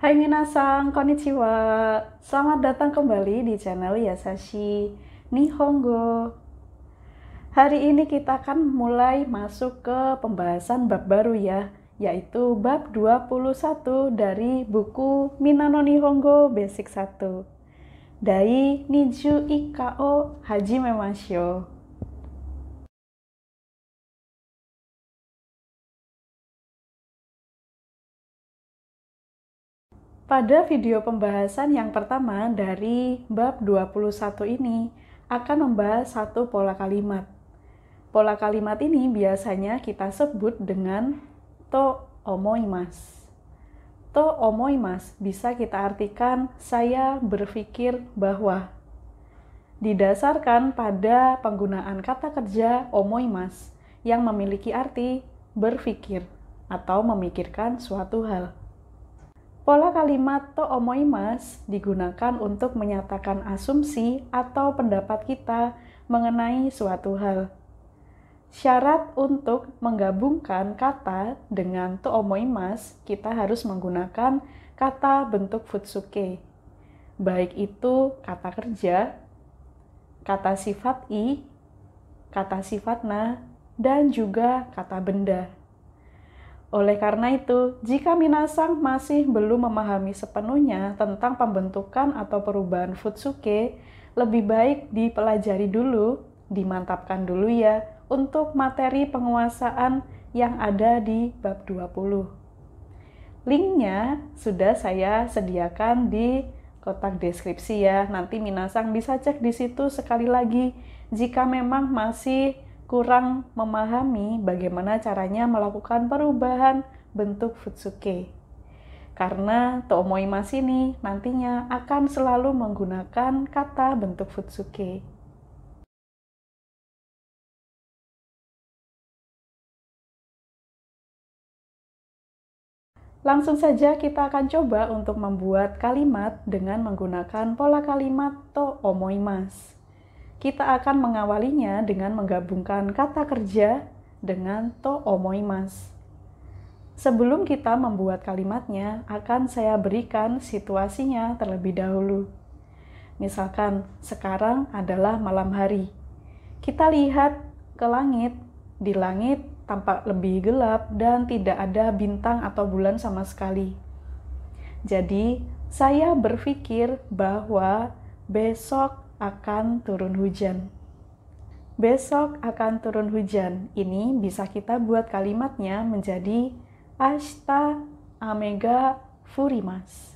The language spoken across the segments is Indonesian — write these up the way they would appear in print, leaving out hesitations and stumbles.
Hai minasan, konnichiwa. Selamat datang kembali di channel Yasashi Nihongo. Hari ini kita akan mulai masuk ke pembahasan bab baru ya, yaitu bab 21 dari buku Minano Nihongo Basic 1. Dai Niju Ikao Hajime Mashou. Pada video pembahasan yang pertama dari bab 21 ini akan membahas satu pola kalimat. Pola kalimat ini biasanya kita sebut dengan to omoimasu. To omoimasu bisa kita artikan saya berpikir bahwa. Didasarkan pada penggunaan kata kerja omoimasu yang memiliki arti berpikir atau memikirkan suatu hal. Pola kalimat to omoimasu digunakan untuk menyatakan asumsi atau pendapat kita mengenai suatu hal. Syarat untuk menggabungkan kata dengan to omoimasu, kita harus menggunakan kata bentuk futsuke. Baik itu kata kerja, kata sifat i, kata sifat na, dan juga kata benda. Oleh karena itu, jika minasan masih belum memahami sepenuhnya tentang pembentukan atau perubahan futsuke, lebih baik dipelajari dulu, dimantapkan dulu ya, untuk materi penguasaan yang ada di bab 20. Linknya sudah saya sediakan di kotak deskripsi ya. Nanti minasan bisa cek di situ sekali lagi jika memang masih kurang memahami bagaimana caranya melakukan perubahan bentuk futsuke. Karena to omoimasu ini nantinya akan selalu menggunakan kata bentuk futsuke. Langsung saja kita akan coba untuk membuat kalimat dengan menggunakan pola kalimat to omoimasu. Kita akan mengawalinya dengan menggabungkan kata kerja dengan to omoimasu. Sebelum kita membuat kalimatnya, akan saya berikan situasinya terlebih dahulu. Misalkan, sekarang adalah malam hari. Kita lihat ke langit, di langit tampak lebih gelap dan tidak ada bintang atau bulan sama sekali. Jadi, saya berpikir bahwa besok akan turun hujan. Besok akan turun hujan. Ini bisa kita buat kalimatnya menjadi ashita ame ga furimasu.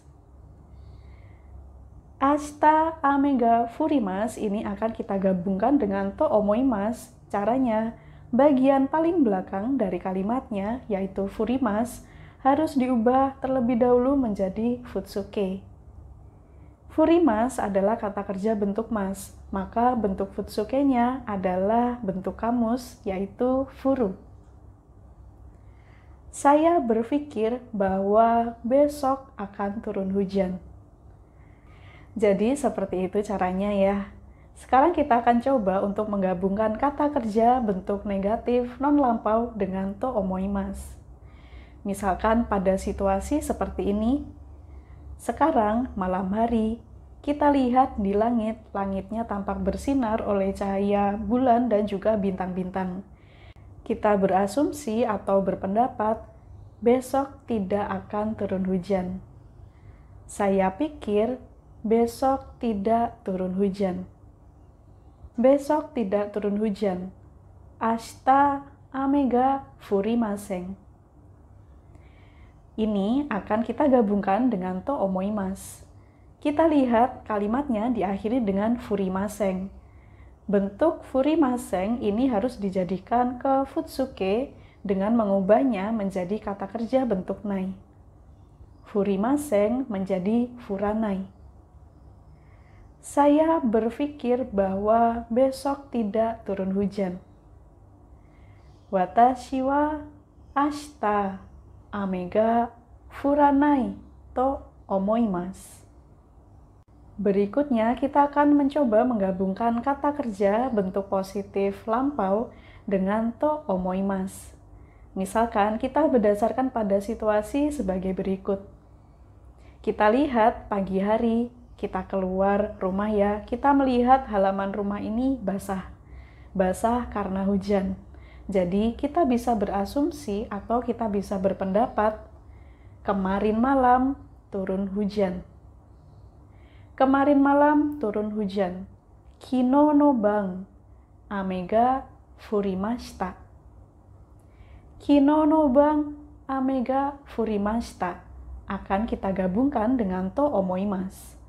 Ashita ame ga furimasu ini akan kita gabungkan dengan to omoimasu. Caranya, bagian paling belakang dari kalimatnya, yaitu furimasu, harus diubah terlebih dahulu menjadi futsuke. Furimasu adalah kata kerja bentuk mas, maka bentuk futsuke-nya adalah bentuk kamus, yaitu furu. Saya berpikir bahwa besok akan turun hujan. Jadi seperti itu caranya ya. Sekarang kita akan coba untuk menggabungkan kata kerja bentuk negatif non lampau dengan to omoimasu. Misalkan pada situasi seperti ini, sekarang malam hari, kita lihat di langit, langitnya tampak bersinar oleh cahaya bulan dan juga bintang-bintang. Kita berasumsi atau berpendapat, besok tidak akan turun hujan. Saya pikir, besok tidak turun hujan. Besok tidak turun hujan. Ashita ame ga furimasen. Ini akan kita gabungkan dengan to omoimasu. Kita lihat kalimatnya diakhiri dengan furimasen. Bentuk furimasen ini harus dijadikan ke futsuke dengan mengubahnya menjadi kata kerja bentuk nai. Furimasen menjadi furanai. Saya berpikir bahwa besok tidak turun hujan. Watashi wa ashita ame ga furanai to omoimasu. Berikutnya, kita akan mencoba menggabungkan kata kerja bentuk positif lampau dengan to omoimasu. Misalkan, kita berdasarkan pada situasi sebagai berikut. Kita lihat pagi hari, kita keluar rumah ya, kita melihat halaman rumah ini basah. Basah karena hujan. Jadi kita bisa berasumsi atau kita bisa berpendapat, kemarin malam turun hujan. Kemarin malam turun hujan. Kino no bang, amega furimashita. Kino no bang, amega furimashita akan kita gabungkan dengan to omoimasu.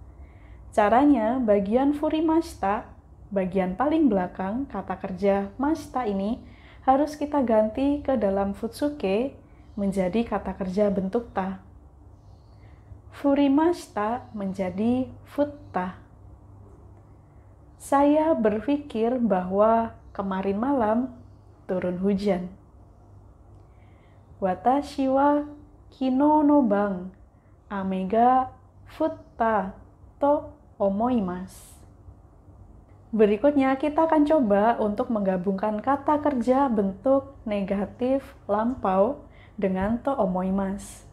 Caranya, bagian furimashita, bagian paling belakang kata kerja mashita ini harus kita ganti ke dalam futsuke menjadi kata kerja bentuk ta. Furimashita menjadi futta. Saya berpikir bahwa kemarin malam turun hujan. Watashi wa kino no bang, ame ga futta to omoimasu. Berikutnya kita akan coba untuk menggabungkan kata kerja bentuk negatif lampau dengan to omoimasu.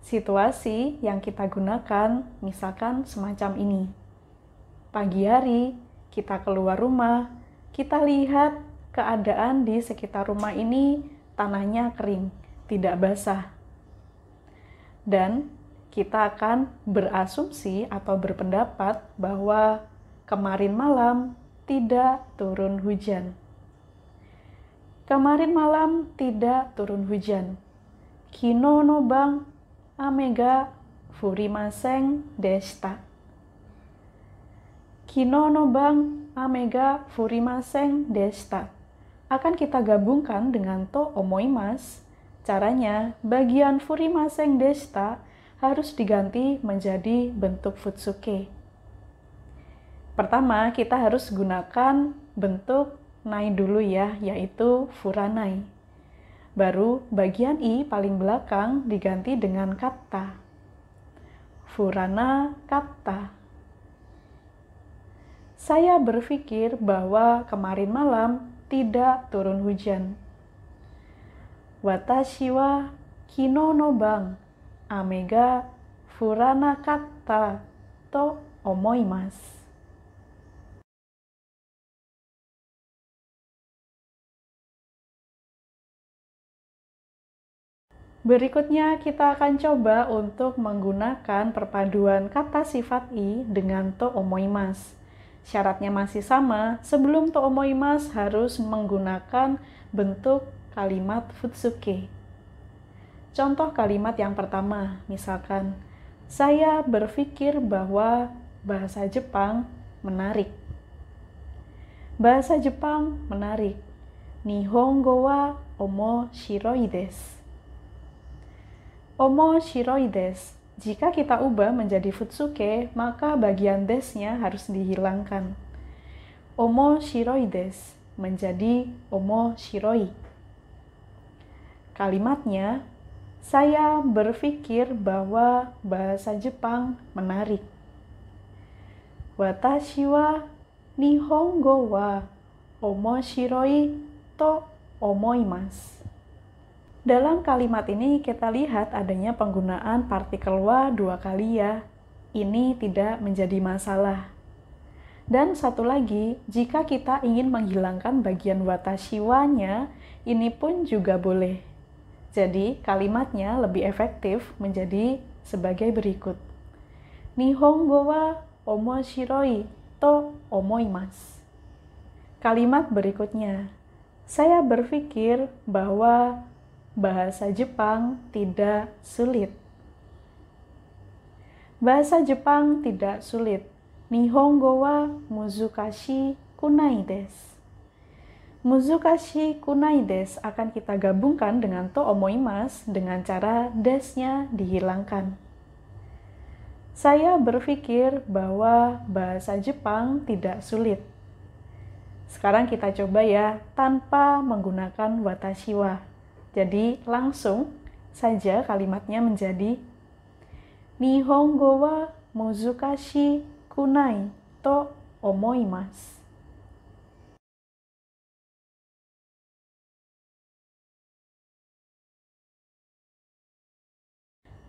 Situasi yang kita gunakan misalkan semacam ini. Pagi hari, kita keluar rumah, kita lihat keadaan di sekitar rumah ini tanahnya kering, tidak basah. Dan kita akan berasumsi atau berpendapat bahwa kemarin malam tidak turun hujan. Kemarin malam tidak turun hujan. Kino no bang, ame ga furimasen deshita. Kino no bang, ame ga furimasen deshita akan kita gabungkan dengan to omoimasu. Caranya, bagian furimasen deshita harus diganti menjadi bentuk futsuke. Pertama, kita harus gunakan bentuk nai dulu ya, yaitu furanai. Baru bagian i paling belakang diganti dengan kata. Furana kata. Saya berpikir bahwa kemarin malam tidak turun hujan. Watashi wa kino no bang, ame ga furana katta to omoimasu. Berikutnya kita akan coba untuk menggunakan perpaduan kata sifat i dengan to omoimasu. Syaratnya masih sama, sebelum to omoimasu harus menggunakan bentuk kalimat futsuke. Contoh kalimat yang pertama, misalkan, saya berpikir bahwa bahasa Jepang menarik. Bahasa Jepang menarik. Nihongo wa omoshiroi desu. Omoshiroi desu. Jika kita ubah menjadi futsuke, maka bagian des-nya harus dihilangkan. Omoshiroi desu menjadi omoshiroi. Kalimatnya, saya berpikir bahwa bahasa Jepang menarik. Watashi wa nihongo wa omoshiroi to omoimasu. Dalam kalimat ini kita lihat adanya penggunaan partikel wa 2 kali ya. Ini tidak menjadi masalah. Dan satu lagi, jika kita ingin menghilangkan bagian watashi wa-nya, ini pun juga boleh. Jadi kalimatnya lebih efektif menjadi sebagai berikut. Nihongo wa omoshiroi to omoimasu. Kalimat berikutnya, saya berpikir bahwa bahasa Jepang tidak sulit. Bahasa Jepang tidak sulit. Nihongo wa muzukashi kunai desu. Muzukashi kunai desu akan kita gabungkan dengan to omoimasu dengan cara des-nya dihilangkan. Saya berpikir bahwa bahasa Jepang tidak sulit. Sekarang kita coba ya tanpa menggunakan watashi wa. Jadi langsung saja kalimatnya menjadi Nihongo wa muzukashi kunai to omoimasu.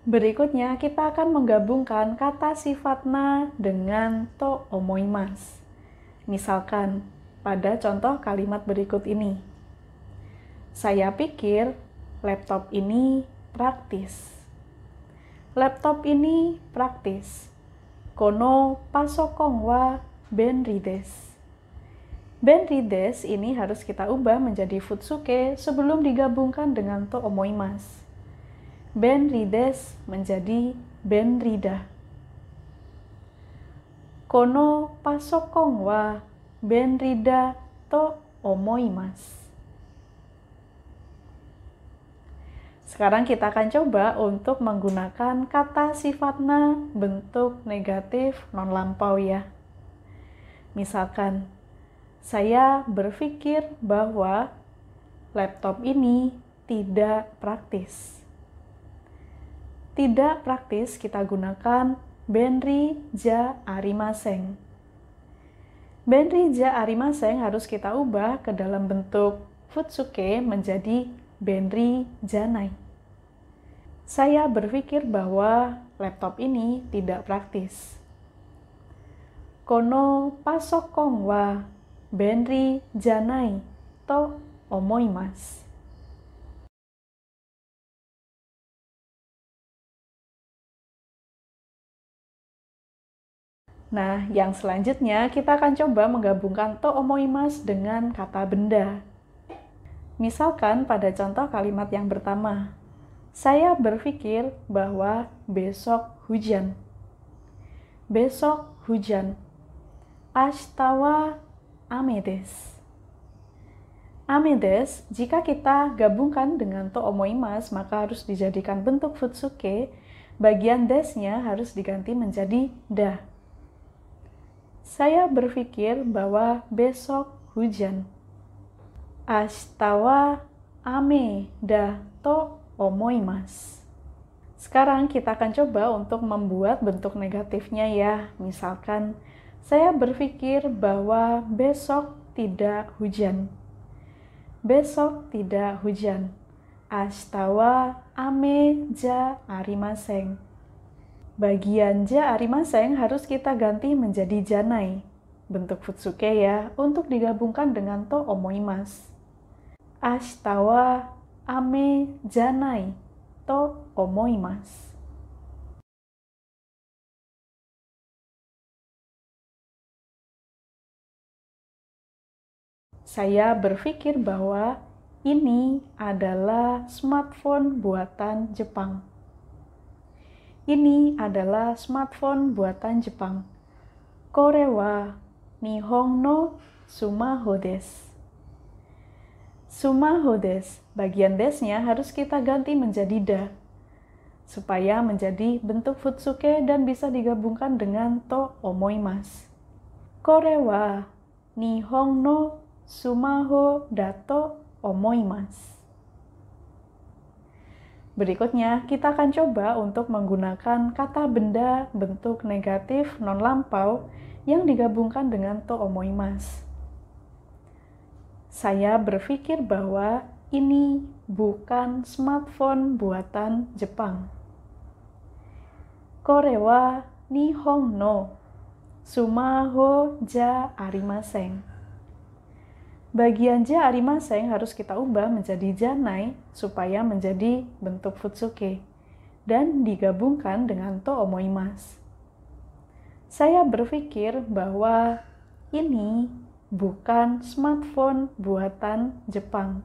Berikutnya, kita akan menggabungkan kata sifat na dengan to omoimasu. Misalkan, pada contoh kalimat berikut ini. Saya pikir laptop ini praktis. Laptop ini praktis. Kono pasokon wa benri desu. Benri desu ini harus kita ubah menjadi futsuke sebelum digabungkan dengan to omoimasu. Benri desu menjadi benrida. Kono pasokon wa benrida to omoimasu. Sekarang kita akan coba untuk menggunakan kata sifat na bentuk negatif non lampau ya. Misalkan, saya berpikir bahwa laptop ini tidak praktis. Tidak praktis kita gunakan benri ja arimasen. Benri ja arimasen harus kita ubah ke dalam bentuk futsuke menjadi benri janai. Saya berpikir bahwa laptop ini tidak praktis. Kono pasokon wa benri janai to omoimasu. Nah, yang selanjutnya kita akan coba menggabungkan to omoimasu dengan kata benda. Misalkan pada contoh kalimat yang pertama, saya berpikir bahwa besok hujan. Besok hujan. Ashita wa ame desu. Ame desu, jika kita gabungkan dengan to omoimasu, maka harus dijadikan bentuk futsuke, bagian desnya harus diganti menjadi da. Saya berpikir bahwa besok hujan. Ashita wa ame da to omoimasu. Sekarang kita akan coba untuk membuat bentuk negatifnya ya. Misalkan, saya berpikir bahwa besok tidak hujan. Besok tidak hujan. Ashita wa ame ja arimasen. Bagian ja arimasen harus kita ganti menjadi janai. Bentuk futsuke ya, untuk digabungkan dengan to omoimasu. Ashita wa ame janai to omoimasu. Saya berpikir bahwa ini adalah smartphone buatan Jepang. Ini adalah smartphone buatan Jepang. Kore wa nihon no sumaho desu. Sumaho desu, bagian desnya harus kita ganti menjadi da, supaya menjadi bentuk futsuke dan bisa digabungkan dengan to omoimasu. Kore wa nihon no sumaho da to omoimasu. Berikutnya, kita akan coba untuk menggunakan kata benda bentuk negatif non lampau yang digabungkan dengan to omoimasu. Saya berpikir bahwa ini bukan smartphone buatan Jepang. Kore wa nihon no sumaho ja arimasen. Bagian ja arimasen harus kita ubah menjadi janai supaya menjadi bentuk futsuke dan digabungkan dengan to omoimasu. Saya berpikir bahwa ini bukan smartphone buatan Jepang.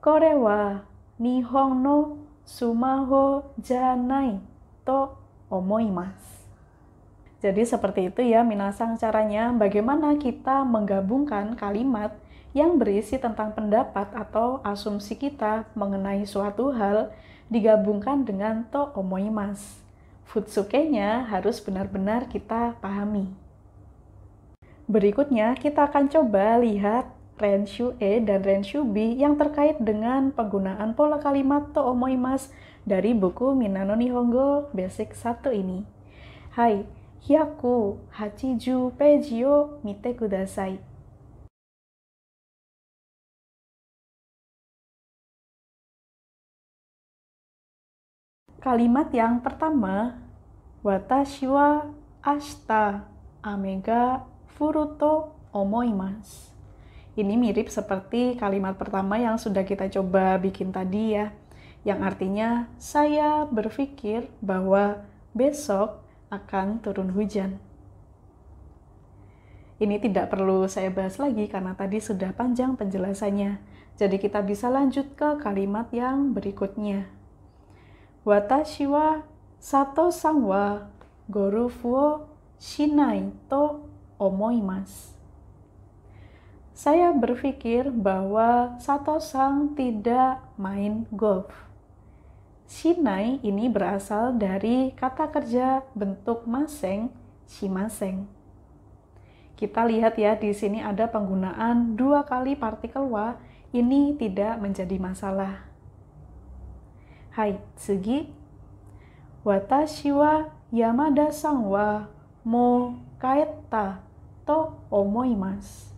Kore wa nihon no sumaho janai to omoimasu. Jadi seperti itu ya minasang caranya bagaimana kita menggabungkan kalimat yang berisi tentang pendapat atau asumsi kita mengenai suatu hal digabungkan dengan to omoimasu. Futsuke-nya harus benar-benar kita pahami. Berikutnya kita akan coba lihat Renshu E dan Renshu B yang terkait dengan penggunaan pola kalimat to omoimasu dari buku Minano Nihongo Basic 1 ini. Hai, 180ページを見てください. Kalimat yang pertama, watashi wa ashita ame ga furu to omoimasu. Ini mirip seperti kalimat pertama yang sudah kita coba bikin tadi ya, yang artinya saya berpikir bahwa besok akan turun hujan. Ini tidak perlu saya bahas lagi karena tadi sudah panjang penjelasannya. Jadi kita bisa lanjut ke kalimat yang berikutnya. Watashi wa sato-san wa gorufu wo shinai to omoimasu. Saya berpikir bahwa Sato-san tidak main golf. Shinai ini berasal dari kata kerja bentuk maseng, shimaseng. Kita lihat ya, di sini ada penggunaan 2 kali partikel wa, ini tidak menjadi masalah. Hai, tsugi. Watashi wa Yamada-san wa mo kaetta to omoimasu.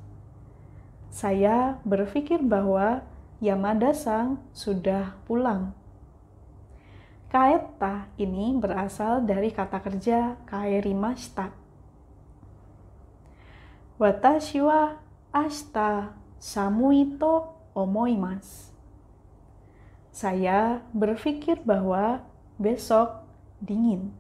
Saya berpikir bahwa Yamada-san sudah pulang. Kaetta ini berasal dari kata kerja kaerimashita. Watashi wa ashita samui to omoimasu. Saya berpikir bahwa besok dingin.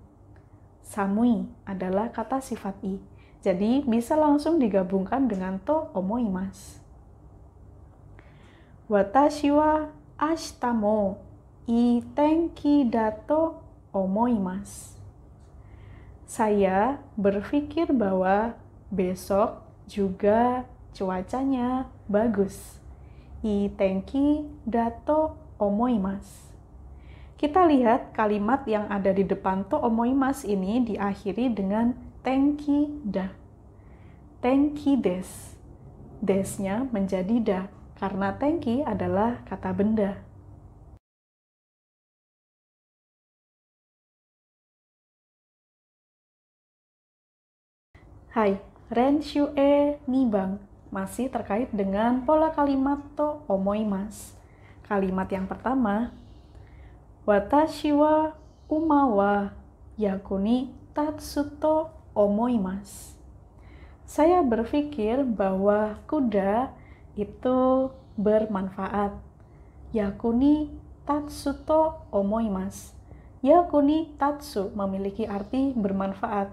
Samui adalah kata sifat i, jadi bisa langsung digabungkan dengan to omoimasu. Watashi wa ashita mo ii tenki da to omoimasu. Saya berpikir bahwa besok juga cuacanya bagus. Ii tenki da to omoimasu. Kita lihat kalimat yang ada di depan to omoimasu ini diakhiri dengan tenki da. Tenki des. Desnya menjadi da, karena tenki adalah kata benda. Hai, renshu e nibang masih terkait dengan pola kalimat to omoimasu. Kalimat yang pertama, watashi wa uma wa yaku ni tatsu to omoimasu. Saya berpikir bahwa kuda itu bermanfaat. Yaku ni tatsu to omoimasu. Yaku ni tatsu memiliki arti bermanfaat.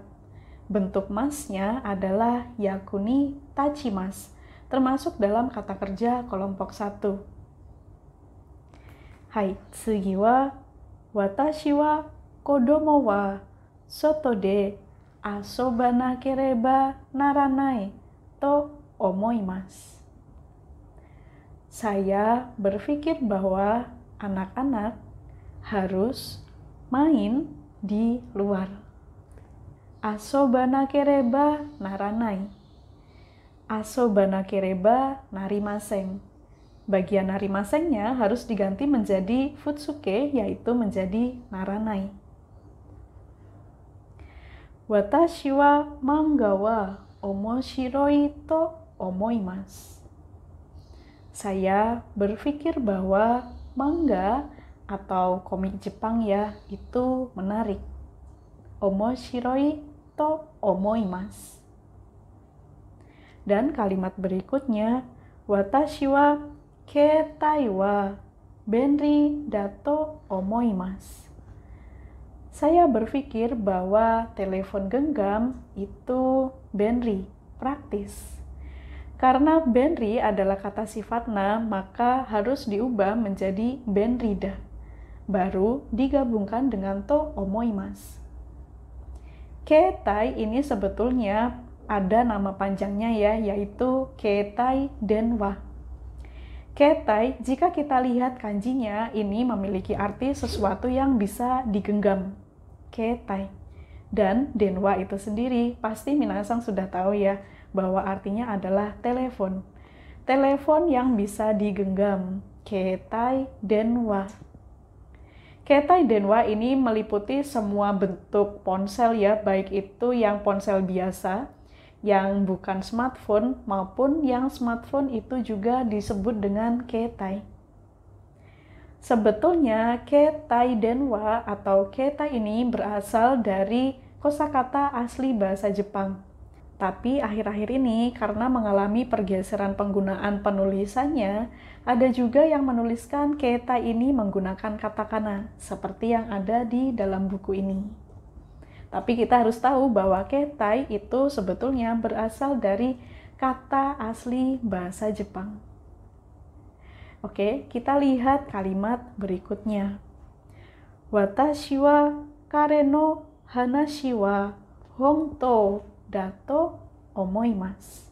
Bentuk masnya adalah yaku ni tachimasu, termasuk dalam kata kerja kelompok 1. Hai, tsugi wa watashi wa kodomo wa soto de asobanakereba naranai to omoimasu. Saya berpikir bahwa anak-anak harus main di luar. Asobanakereba naranai. Asobanakereba narimaseng. Bagian narimasengnya harus diganti menjadi futsuke, yaitu menjadi naranai. Watashi wa manga wa omoshiroi to omoimasu. Saya berpikir bahwa manga atau komik Jepang ya, itu menarik. Omoshiroi to omoimasu. Dan kalimat berikutnya, watashi wa keitai wa benri da to omoimasu. Saya berpikir bahwa telepon genggam itu benri, praktis. Karena benri adalah kata sifat na, maka harus diubah menjadi benrida. Baru digabungkan dengan to omoimasu. Keitai ini sebetulnya ada nama panjangnya ya, yaitu keitai denwa. Keitai, jika kita lihat kanjinya, ini memiliki arti sesuatu yang bisa digenggam. Keitai. Dan denwa itu sendiri, pasti minasang sudah tahu ya, bahwa artinya adalah telepon. Telepon yang bisa digenggam. Keitai denwa. Keitai denwa ini meliputi semua bentuk ponsel ya, baik itu yang ponsel biasa, yang bukan smartphone, maupun yang smartphone itu juga disebut dengan keitai. Sebetulnya ketai denwa atau ketai ini berasal dari kosakata asli bahasa Jepang. Tapi akhir-akhir ini karena mengalami pergeseran penggunaan penulisannya, ada juga yang menuliskan ketai ini menggunakan katakana, seperti yang ada di dalam buku ini. Tapi kita harus tahu bahwa ketai itu sebetulnya berasal dari kata asli bahasa Jepang. Oke, kita lihat kalimat berikutnya. Watashi wa kare no hanashi wa hontou da to omoimasu.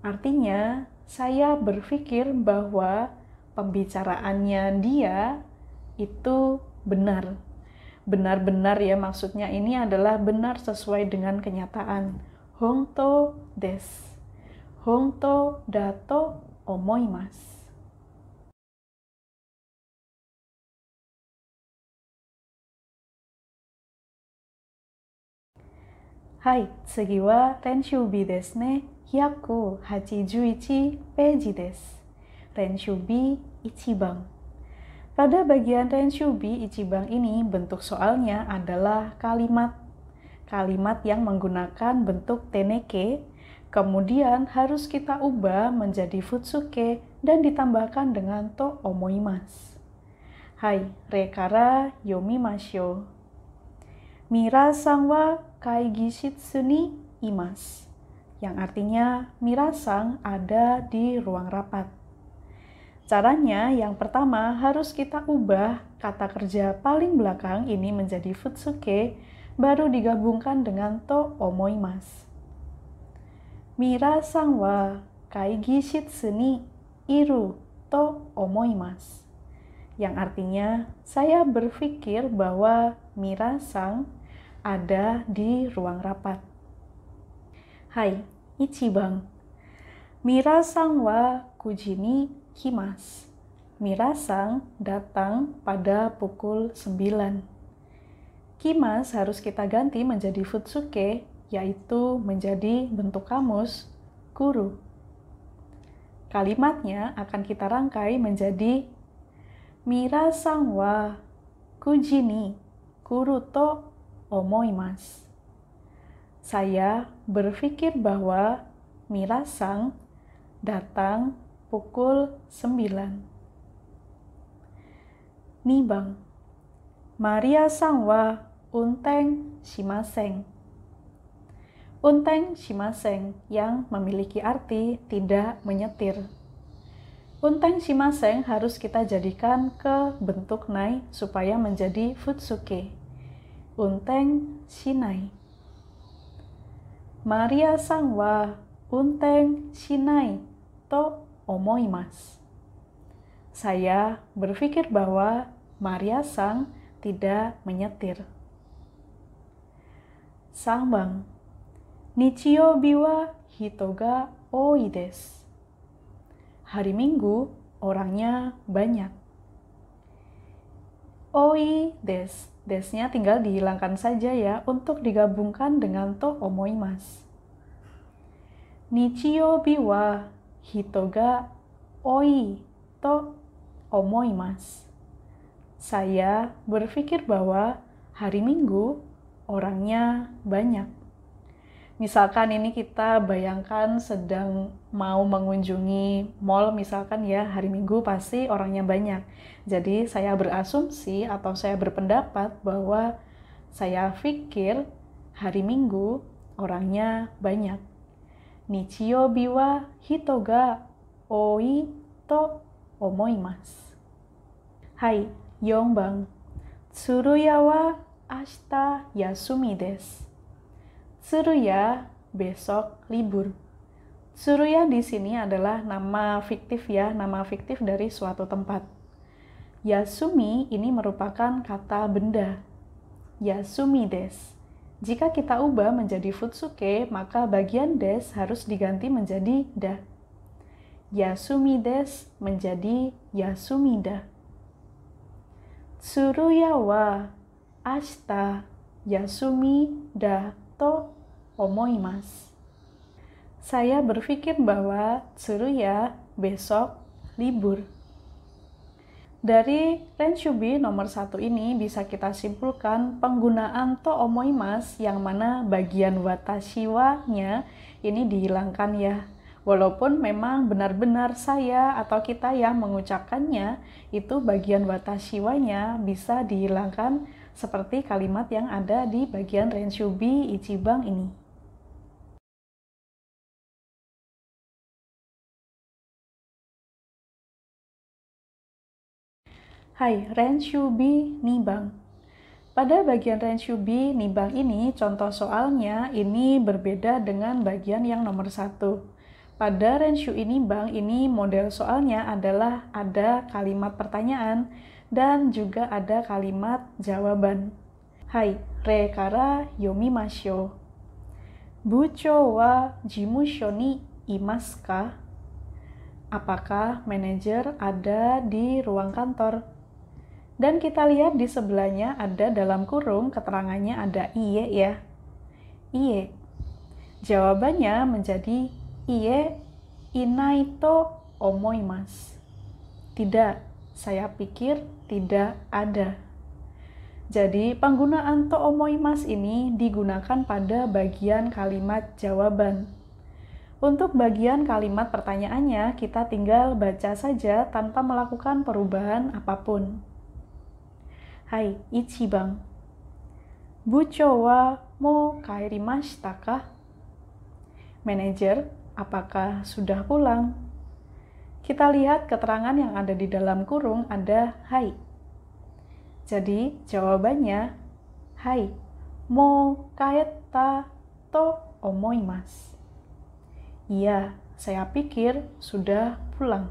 Artinya, saya berpikir bahwa pembicaraannya dia itu benar. Benar-benar ya, maksudnya ini adalah benar sesuai dengan kenyataan. Hontou desu. Hontou da to omoimasu. Hai, tsugi wa renshubi desu ne. 181 peji desu. Renshubi ichiban. Pada bagian renshubi ichiban ini, bentuk soalnya adalah kalimat. Kalimat yang menggunakan bentuk teneke, kemudian harus kita ubah menjadi futsuke dan ditambahkan dengan to omoimasu. Hai, rekara yomimashou. Mira-san wa kaigishitsu ni imasu. Yang artinya Mira-san ada di ruang rapat. Caranya yang pertama harus kita ubah kata kerja paling belakang ini menjadi futsuke, baru digabungkan dengan to omoimasu. Mira-san wa kaigishitsu ni iru to omoimasu. Yang artinya saya berpikir bahwa Mira-san ada di ruang rapat. Hai, ichiban. Mira-san wa kuji ni kimasu. Mira-san datang pada pukul 9. Kimas harus kita ganti menjadi futsuke, yaitu menjadi bentuk kamus kuru. Kalimatnya akan kita rangkai menjadi Mira-san wa kuji ni kuru to omoimasu. Saya berpikir bahwa Mira-san datang pukul 9. Nibang. Maria-san wa unteng shimasen. Unteng shimasen yang memiliki arti tidak menyetir. Unteng shimasen harus kita jadikan ke bentuk nai supaya menjadi futsuke. Unteng shinai. Maria-san wa unteng shinai to omoimasu. Saya berpikir bahwa Maria-san tidak menyetir. Sanbang. Nichiyoubi wa hito ga ooi desu. Hari Minggu orangnya banyak. Oi desu. Desnya tinggal dihilangkan saja ya untuk digabungkan dengan to omoimasu. Nichiyoubi wa hito ga oi to omoimasu. Saya berpikir bahwa hari Minggu orangnya banyak. Misalkan ini kita bayangkan sedang mau mengunjungi mall, misalkan ya hari Minggu pasti orangnya banyak. Jadi saya berasumsi atau saya berpendapat bahwa saya pikir hari Minggu orangnya banyak. Nichiyoubi wa hito ga ooi to omoimasu. Hai, Yongbang. Tsuruya wa ashita yasumi desu. Tsuruya besok libur. Tsuruya di sini adalah nama fiktif ya, nama fiktif dari suatu tempat. Yasumi ini merupakan kata benda. Yasumi desu. Jika kita ubah menjadi futsuke, maka bagian des harus diganti menjadi da. Yasumi desu menjadi yasumida. Tsuruya wa ashita yasumi da to omoimasu. Saya berpikir bahwa Tsuruya besok libur. Dari renshubi nomor 1 ini bisa kita simpulkan penggunaan to omoimasu yang mana bagian watashiwa-nya ini dihilangkan ya. Walaupun memang benar-benar saya atau kita yang mengucapkannya, itu bagian watashiwa-nya bisa dihilangkan seperti kalimat yang ada di bagian renshubi ichibang ini. Hai, renshubi nibang. Pada bagian renshubi nibang ini, contoh soalnya ini berbeda dengan bagian yang nomor 1. Pada renshubi nibang ini, model soalnya adalah ada kalimat pertanyaan dan juga ada kalimat jawaban. Hai, re kara yomimashou. Buchou wa jimusho ni imasu ka? Apakah manajer ada di ruang kantor? Dan kita lihat di sebelahnya ada dalam kurung keterangannya ada iye ya. Iye. Jawabannya menjadi iye inai to omoimasu. Tidak, saya pikir tidak ada. Jadi penggunaan to omoimasu ini digunakan pada bagian kalimat jawaban. Untuk bagian kalimat pertanyaannya kita tinggal baca saja tanpa melakukan perubahan apapun. Hai, ichibang. Buchou wa mou kairimashita ka? Manajer, apakah sudah pulang? Kita lihat keterangan yang ada di dalam kurung ada hai. Jadi jawabannya hai, mou kaetta to omoimasu. Iya, saya pikir sudah pulang.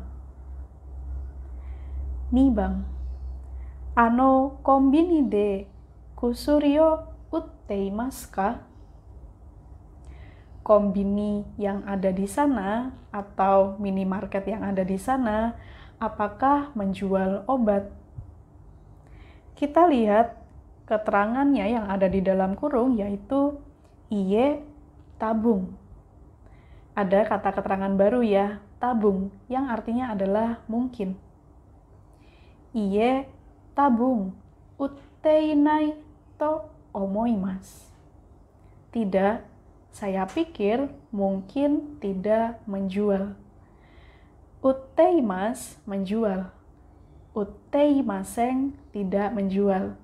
Nibang. Kombini de kusuri o utte imasu ka? Kombini yang ada di sana atau minimarket yang ada di sana, apakah menjual obat? Kita lihat keterangannya yang ada di dalam kurung yaitu iye tabung. Ada kata keterangan baru ya, tabung, yang artinya adalah mungkin. Iye tabung, utteinai to omoimasu. Tidak, saya pikir mungkin tidak menjual. Utteimasu menjual. Utteimaseng tidak menjual.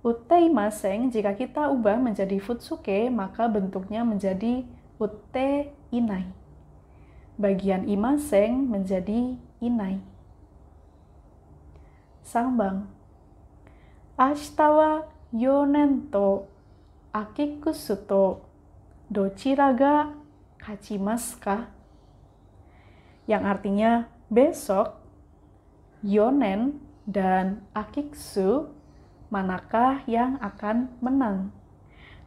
Utteimaseng jika kita ubah menjadi futsuke maka bentuknya menjadi utteinai. Bagian imaseng menjadi inai. Sangbang. Ashita wa yonen to akikusu to dochira ga kachimasu ka? Yang artinya besok yonen dan akiksu manakah yang akan menang?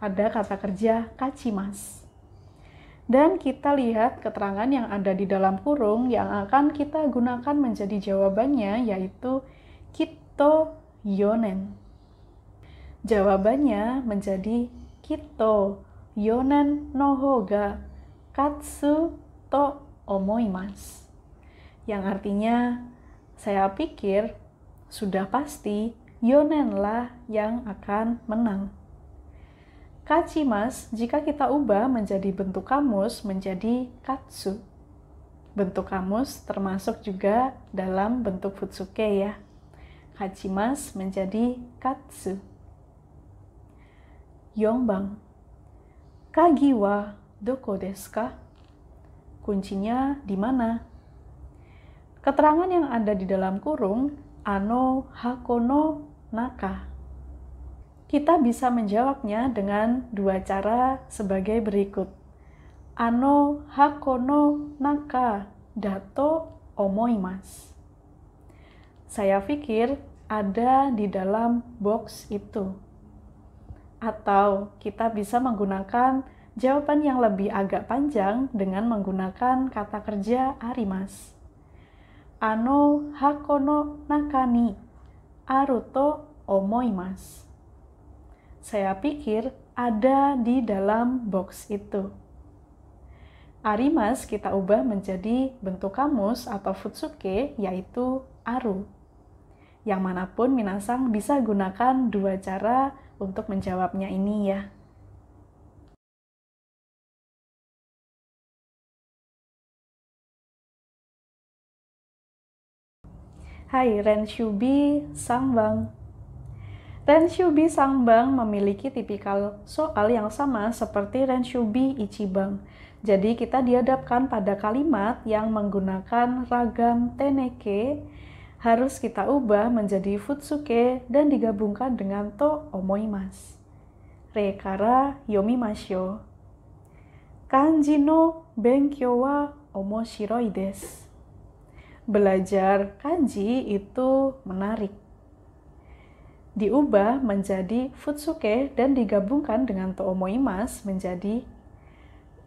Ada kata kerja kachimasu. Dan kita lihat keterangan yang ada di dalam kurung yang akan kita gunakan menjadi jawabannya yaitu Kitto yonen. Jawabannya menjadi Kitto yonen no hou ga katsu to omoimasu. Yang artinya, saya pikir sudah pasti yonen lah yang akan menang. Kachimasu jika kita ubah menjadi bentuk kamus menjadi katsu. Bentuk kamus termasuk juga dalam bentuk futsuke ya. Kachimasu menjadi katsu. Yongbang. Kagi wa doko desu ka? Kuncinya di mana? Keterangan yang ada di dalam kurung hako no naka. Kita bisa menjawabnya dengan dua cara sebagai berikut. Hako no naka dato omoimasu. Saya pikir ada di dalam box itu. Atau kita bisa menggunakan jawaban yang lebih agak panjang dengan menggunakan kata kerja arimasu. Hako no naka ni aru to omoimasu. Saya pikir ada di dalam box itu. Arimasu kita ubah menjadi bentuk kamus atau futsuke yaitu aru. Yang manapun minasang bisa gunakan dua cara untuk menjawabnya ini ya. Hai, Renshubi Sangbang. Renshubi Sangbang memiliki tipikal soal yang sama seperti Renshubi Ichibang. Jadi kita dihadapkan pada kalimat yang menggunakan ragam teneke, harus kita ubah menjadi futsuke dan digabungkan dengan to omoimasu. Rekara yomimashou. Kanji no benkyou wa omoshiroi desu. Belajar kanji itu menarik. Diubah menjadi futsuke dan digabungkan dengan to omoimasu menjadi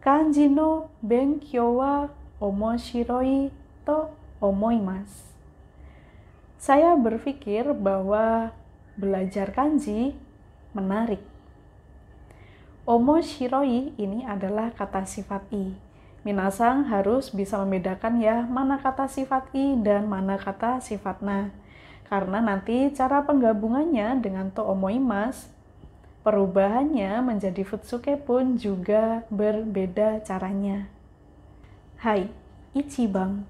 kanji no benkyou wa omoshiroi to omoimasu. Saya berpikir bahwa belajar kanji menarik. Omoshiroi ini adalah kata sifat i. Minasang harus bisa membedakan ya mana kata sifat i dan mana kata sifat na. Karena nanti cara penggabungannya dengan to omoimasu, perubahannya menjadi futsuke pun juga berbeda caranya. Hai, Ichibang.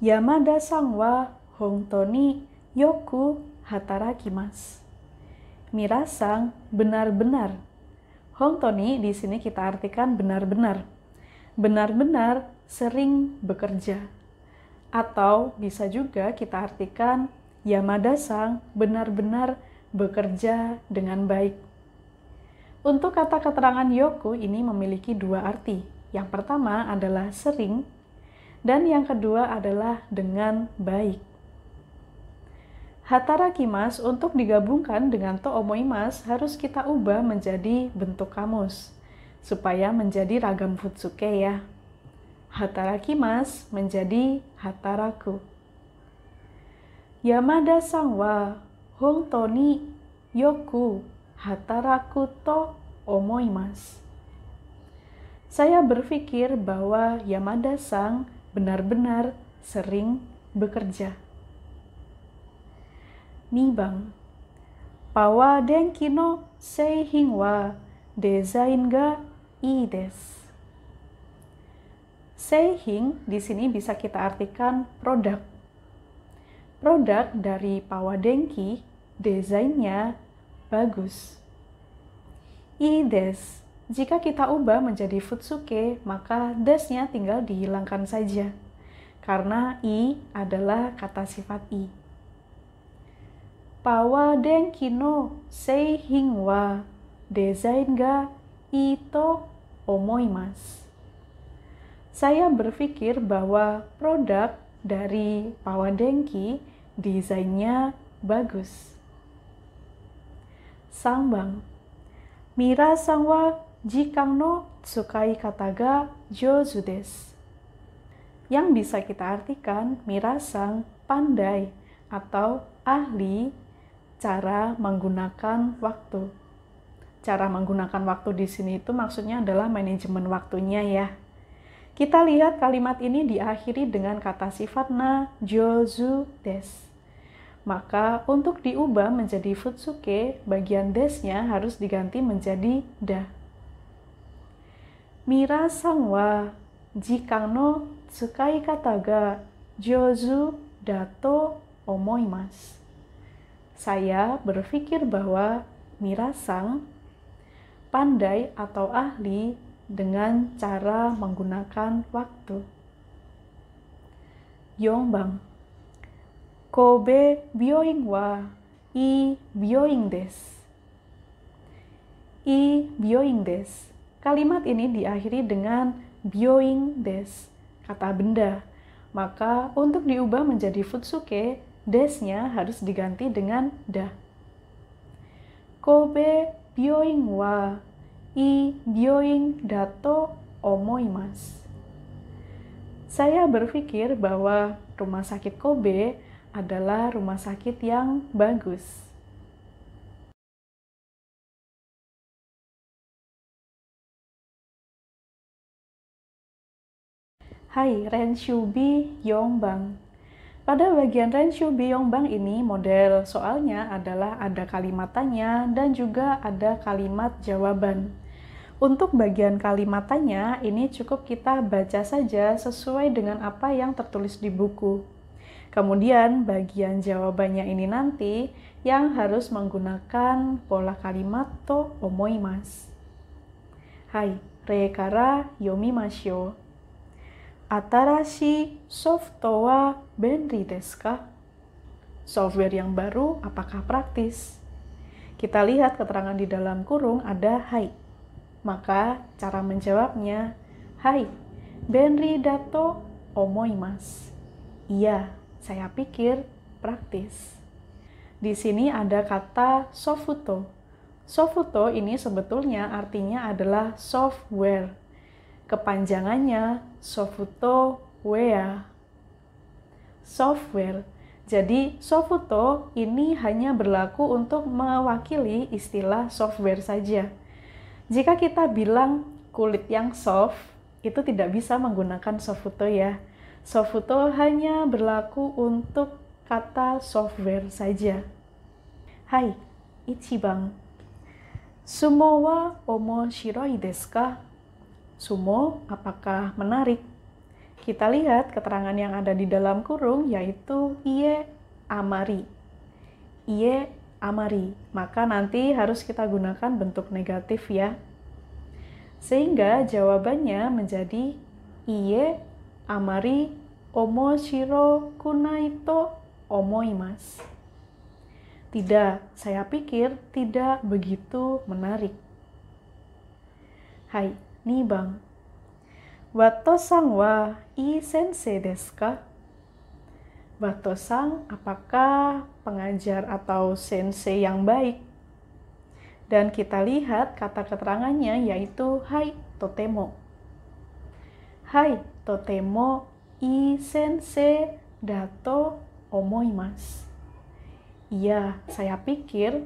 Yamada-san wa hontou ni yoku hatarakimasu. Mirasang benar-benar. Hontou ni di sini kita artikan benar-benar. Benar-benar sering bekerja. Atau bisa juga kita artikan Yamada-san benar-benar bekerja dengan baik. Untuk kata keterangan yoku ini memiliki dua arti. Yang pertama adalah sering, dan yang kedua adalah dengan baik. Hatarakimasu untuk digabungkan dengan to omoimasu harus kita ubah menjadi bentuk kamus, supaya menjadi ragam futsuke ya. Hatarakimasu menjadi hataraku. Yamada-san wa hontou ni yoku hataraku to omoimasu. Saya berpikir bahwa Yamada-san benar-benar sering bekerja. Nibang. Pawa denki no seihin wa desain ga ii desu. Seihin di sini bisa kita artikan produk. Produk dari Pawa Denki, desainnya bagus. Ii desu. Jika kita ubah menjadi futsuke, maka desnya tinggal dihilangkan saja. Karena i adalah kata sifat i. Pawa denki no seihin wa desain ga ii to omoimasu. Saya berpikir bahwa produk dari Pawa Denki desainnya bagus. Sangbang. Mirasang wa jikan no tsukai kata ga jouzu desu. Yang bisa kita artikan mirasang pandai atau ahli cara menggunakan waktu. Cara menggunakan waktu di sini itu maksudnya adalah manajemen waktunya ya. Kita lihat kalimat ini diakhiri dengan kata sifat na jouzu desu. Maka untuk diubah menjadi futsuke, bagian desnya harus diganti menjadi da. Mirasang wa jikan no tsukai kata ga jouzu da to omoimasu. Saya berpikir bahwa mirasang pandai atau ahli dengan cara menggunakan waktu. Yongbang. Kobe byoin wa ii byoin desu. Ii byoin desu. Kalimat ini diakhiri dengan byoin desu, kata benda. Maka untuk diubah menjadi futsuke, desnya harus diganti dengan da. Kobe byoin wa ii byoin da to omoimasu. Saya berpikir bahwa rumah sakit Kobe adalah rumah sakit yang bagus. Hai, Renshubi Yongbang. Pada bagian Renshu Biyongbang ini, model soalnya adalah ada kalimat tanya dan juga ada kalimat jawaban. Untuk bagian kalimat tanya, ini cukup kita baca saja sesuai dengan apa yang tertulis di buku. Kemudian bagian jawabannya ini nanti yang harus menggunakan pola kalimat to omoimasu. Hai, reikara yomimashou. Atarashi software wa benri desu ka? Software yang baru apakah praktis? Kita lihat keterangan di dalam kurung ada hai. Maka cara menjawabnya, hai, benri dato omoimasu. Iya, saya pikir praktis. Di sini ada kata sofuto. Sofuto ini sebetulnya artinya adalah software. Kepanjangannya software. Software. Jadi sofuto ini hanya berlaku untuk mewakili istilah software saja. Jika kita bilang kulit yang soft, itu tidak bisa menggunakan sofuto ya. Sofuto hanya berlaku untuk kata software saja. Hai, ichiban. Sumo wa omoshiroi desu ka? Sumo, apakah menarik? Kita lihat keterangan yang ada di dalam kurung yaitu ie amari. Ie amari. Maka nanti harus kita gunakan bentuk negatif ya. Sehingga jawabannya menjadi ie amari omoshiro kunai to omoimasu. Tidak, saya pikir tidak begitu menarik. Hai, Nibang. Wato-san wa ii sensei desu ka? Wato-san apakah pengajar atau sensei yang baik? Dan kita lihat kata keterangannya yaitu hai totemo. Hai totemo ii sensei dato omoimasu. Iya, saya pikir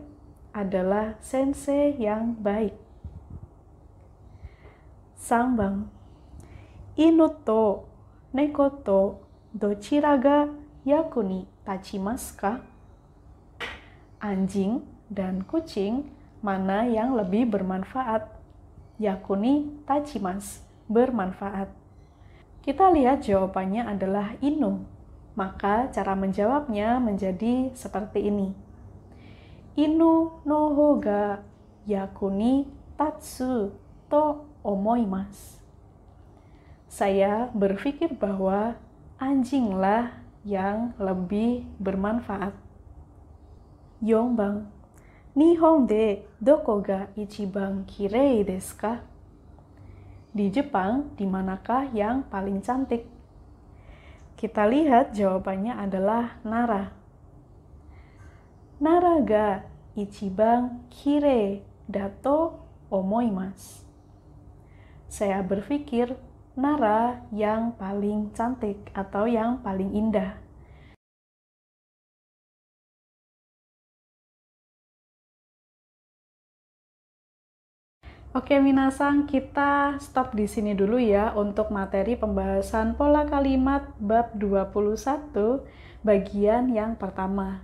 adalah sensei yang baik. Sangbang. Inu to neko to dochira ga yaku ni tachimasu ka? Anjing dan kucing mana yang lebih bermanfaat? Yaku ni tachimasu, bermanfaat. Kita lihat jawabannya adalah inu. Maka cara menjawabnya menjadi seperti ini. Inu no ho ga yaku ni tatsu to omoimasu. Saya berpikir bahwa anjinglah yang lebih bermanfaat. Yongbang. Nihon de doko ga ichiban kirei desu ka? Di Jepang, di manakah yang paling cantik? Kita lihat jawabannya adalah Nara. Nara ga ichiban kirei dato omoimasu. Saya berpikir Nara yang paling cantik atau yang paling indah. Oke minasang, kita stop di sini dulu ya untuk materi pembahasan pola kalimat bab 21 bagian yang pertama.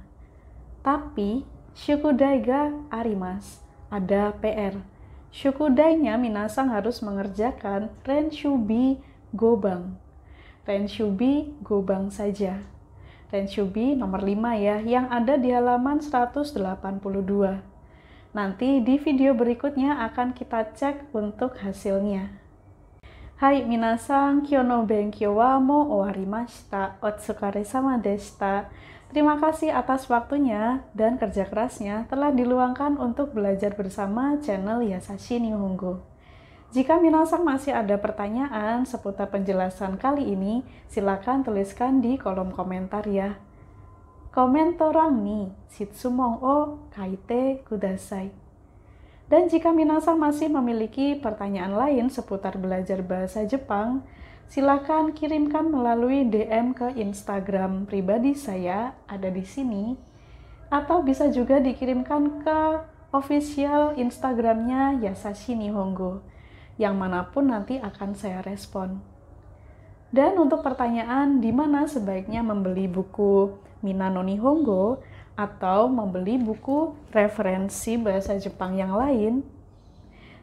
Tapi shukudai ga arimasu, ada PR. Shukudai-nya minasang harus mengerjakan renshubi gobang. Renshubi gobang saja. Renshubi nomor 5 ya, yang ada di halaman 182. Nanti di video berikutnya akan kita cek untuk hasilnya. Hai minasang, kyou no benkyou wa mo owarimashita. Otsukaresama deshita. Terima kasih atas waktunya dan kerja kerasnya telah diluangkan untuk belajar bersama channel Yasashi Nihongo. Jika minasang masih ada pertanyaan seputar penjelasan kali ini, silakan tuliskan di kolom komentar ya. Komentorang ni shitsumon o kaite kudasai. Dan jika minasang masih memiliki pertanyaan lain seputar belajar bahasa Jepang, silakan kirimkan melalui DM ke Instagram pribadi saya, ada di sini, atau bisa juga dikirimkan ke official Instagramnya Yasashi Nihongo, yang manapun nanti akan saya respon. Dan untuk pertanyaan di mana sebaiknya membeli buku Mina no Nihongo atau membeli buku referensi bahasa Jepang yang lain,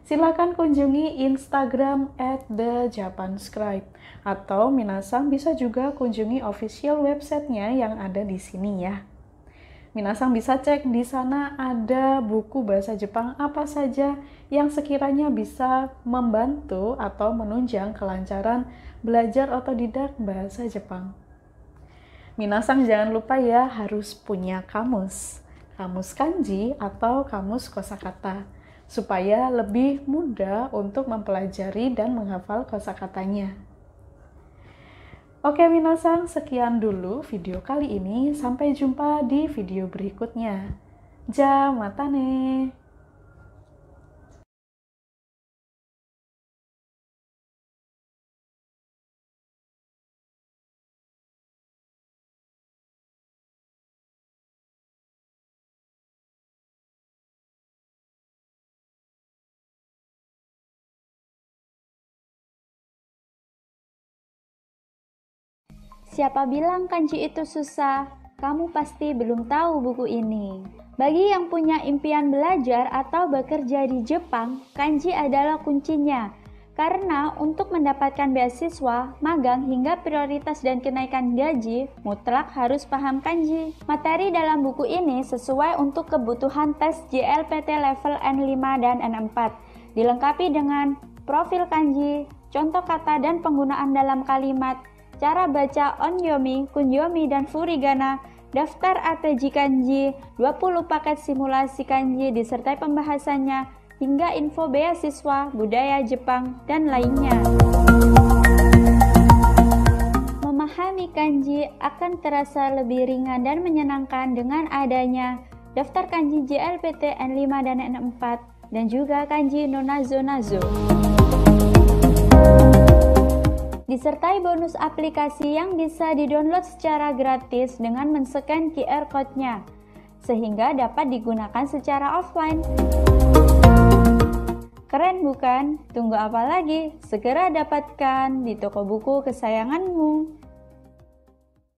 silakan kunjungi Instagram @thejapanscribe atau minasang bisa juga kunjungi official websitenya yang ada di sini ya. Minasang bisa cek di sana ada buku bahasa Jepang apa saja yang sekiranya bisa membantu atau menunjang kelancaran belajar otodidak bahasa Jepang. Minasang jangan lupa ya harus punya kamus kanji atau kamus kosakata, supaya lebih mudah untuk mempelajari dan menghafal kosakatanya. Oke minasang, sekian dulu video kali ini. Sampai jumpa di video berikutnya. Ja, mata ne. Siapa bilang kanji itu susah? Kamu pasti belum tahu buku ini. Bagi yang punya impian belajar atau bekerja di Jepang, kanji adalah kuncinya. Karena untuk mendapatkan beasiswa, magang hingga prioritas dan kenaikan gaji, mutlak harus paham kanji. Materi dalam buku ini sesuai untuk kebutuhan tes JLPT level N5 dan N4, dilengkapi dengan profil kanji, contoh kata dan penggunaan dalam kalimat, cara baca onyomi, kunyomi, dan furigana, daftar ATJ kanji, 20 paket simulasi kanji disertai pembahasannya, hingga info beasiswa, budaya Jepang, dan lainnya. Memahami kanji akan terasa lebih ringan dan menyenangkan dengan adanya daftar kanji JLPT N5 dan N4, dan juga kanji no nazo-nazo. Disertai bonus aplikasi yang bisa didownload secara gratis dengan men-scan QR Code-nya, sehingga dapat digunakan secara offline. Keren bukan? Tunggu apa lagi? Segera dapatkan di toko buku kesayanganmu.